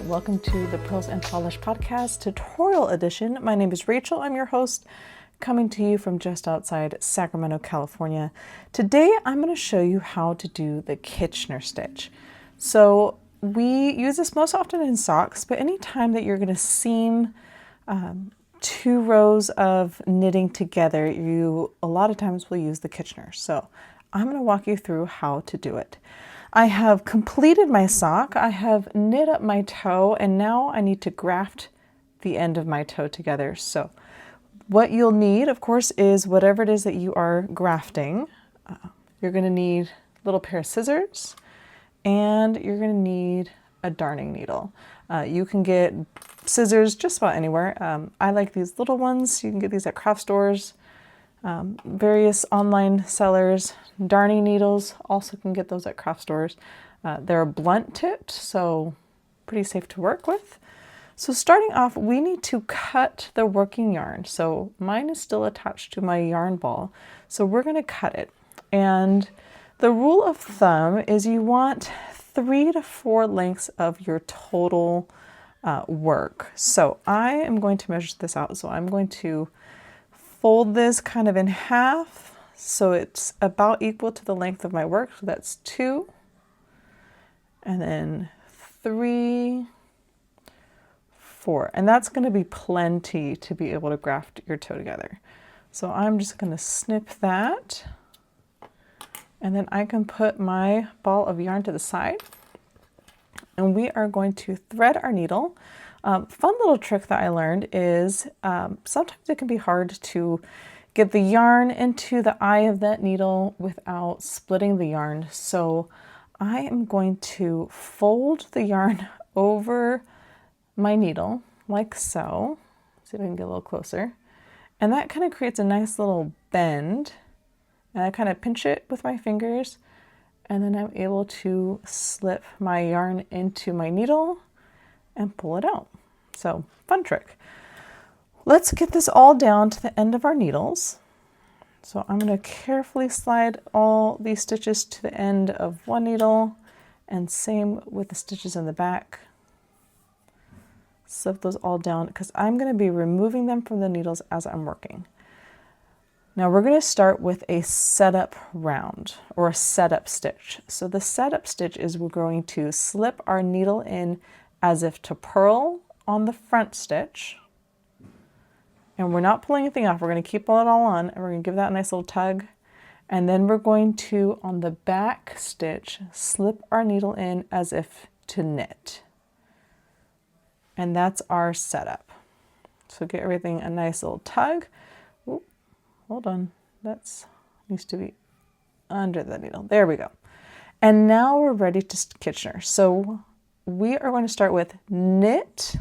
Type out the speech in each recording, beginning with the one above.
welcome to the Purls and Polish podcast tutorial edition. My name is Rachel. I'm your host, coming to you from just outside Sacramento, California. Today, I'm going to show you how to do the Kitchener stitch. So we use this most often in socks, but anytime that you're going to seam two rows of knitting together, you a lot of times will use the Kitchener. So I'm going to walk you through how to do it. I have completed my sock, I have knit up my toe, and now I need to graft the end of my toe together. So what you'll need, of course, is whatever it is that you are grafting. You're going to need a little pair of scissors, and you're going to need a darning needle. You can get scissors just about anywhere. I like these little ones. You can get these at craft stores, various online sellers. Darning needles, also can get those at craft stores. They're blunt tipped, so pretty safe to work with. So starting off, we need to cut the working yarn. So mine is still attached to my yarn ball, so we're going to cut it. And the rule of thumb is you want 3 to 4 lengths of your total work. So I am going to measure this out. So I'm going to fold this kind of in half, so it's about equal to the length of my work. So that's 2, and then 3, 4, and that's going to be plenty to be able to graft your toe together. So I'm just going to snip that, and then I can put my ball of yarn to the side, and we are going to thread our needle. Fun little trick that I learned is sometimes it can be hard to get the yarn into the eye of that needle without splitting the yarn. So I am going to fold the yarn over my needle like so. See if I can get a little closer. And that kind of creates a nice little bend. And I kind of pinch it with my fingers, and then I'm able to slip my yarn into my needle and pull it out. So fun trick. Let's get this all down to the end of our needles. So I'm going to carefully slide all these stitches to the end of one needle, and same with the stitches in the back. Slip those all down because I'm going to be removing them from the needles as I'm working. Now we're going to start with a setup round or a setup stitch. So the setup stitch is we're going to slip our needle in as if to purl on the front stitch. And we're not pulling anything off. We're going to keep it all on, and we're going to give that a nice little tug. And then we're going to, on the back stitch, slip our needle in as if to knit. And that's our setup. So get everything a nice little tug. Ooh, hold on. That needs to be under the needle. There we go. And now we're ready to Kitchener. So we are going to start with knit.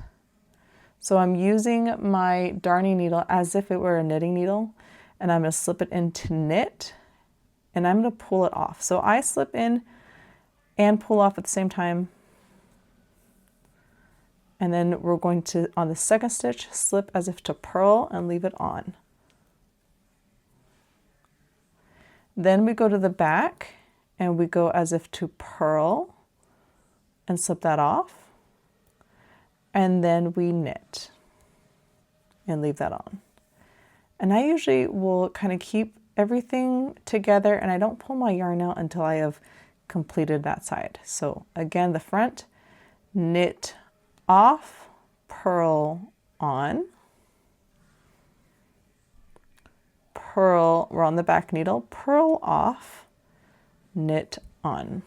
So I'm using my darning needle as if it were a knitting needle, and I'm going to slip it into knit, and I'm going to pull it off. So I slip in and pull off at the same time. And then we're going to, on the second stitch, slip as if to purl and leave it on. Then we go to the back and we go as if to purl and slip that off. And then we knit and leave that on. And I usually will kind of keep everything together, and I don't pull my yarn out until I have completed that side. So again, the front, knit off, purl on, purl, we're on the back needle, purl off, knit on.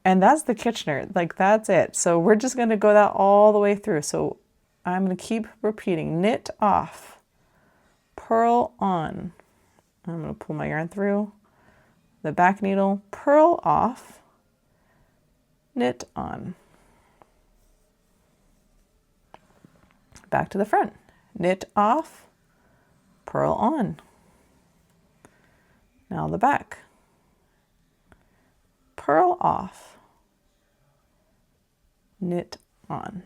And that's the Kitchener, like that's it. So we're just going to go that all the way through. So I'm going to keep repeating, knit off, purl on. I'm going to pull my yarn through the back needle, purl off, knit on. Back to the front, knit off, purl on. Now the back, purl off, knit on.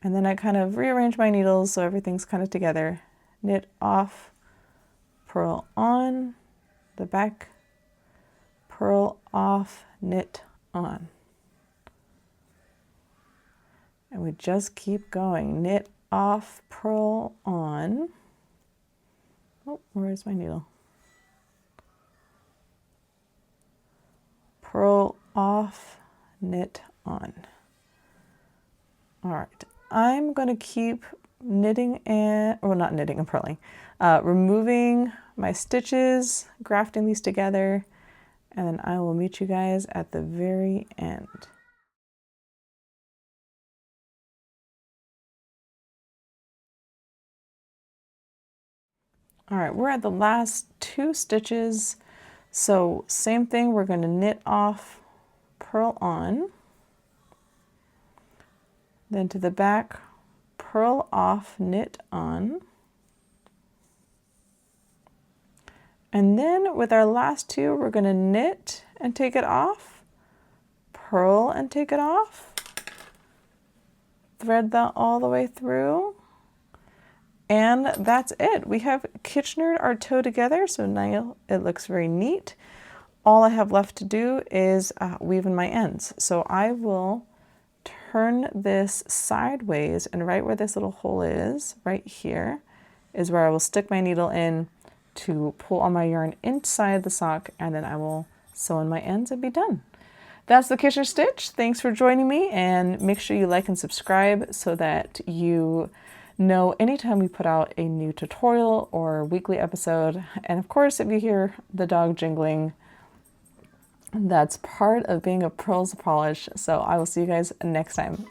And then I kind of rearrange my needles so everything's kind of together. Knit off, purl on, the back, purl off, knit on. And we just keep going. Knit off, purl on. Oh, where's my needle? Purl off, knit on. All right, I'm going to keep knitting and, or not knitting and purling, removing my stitches, grafting these together, and then I will meet you guys at the very end. All right, we're at the last 2 stitches. So same thing, we're going to knit off, purl on, then to the back, purl off, knit on. And then with our last 2, we're going to knit and take it off, purl and take it off, thread that all the way through. And that's it. We have Kitchenered our toe together, so now it looks very neat. All I have left to do is weave in my ends. So I will turn this sideways, and right where this little hole is, right here, is where I will stick my needle in to pull all my yarn inside the sock, and then I will sew in my ends and be done. That's the Kitchener stitch. Thanks for joining me, and make sure you like and subscribe so that you know anytime we put out a new tutorial or weekly episode. And of course, if you hear the dog jingling, that's part of being a Purls and Polish. So I will see you guys next time.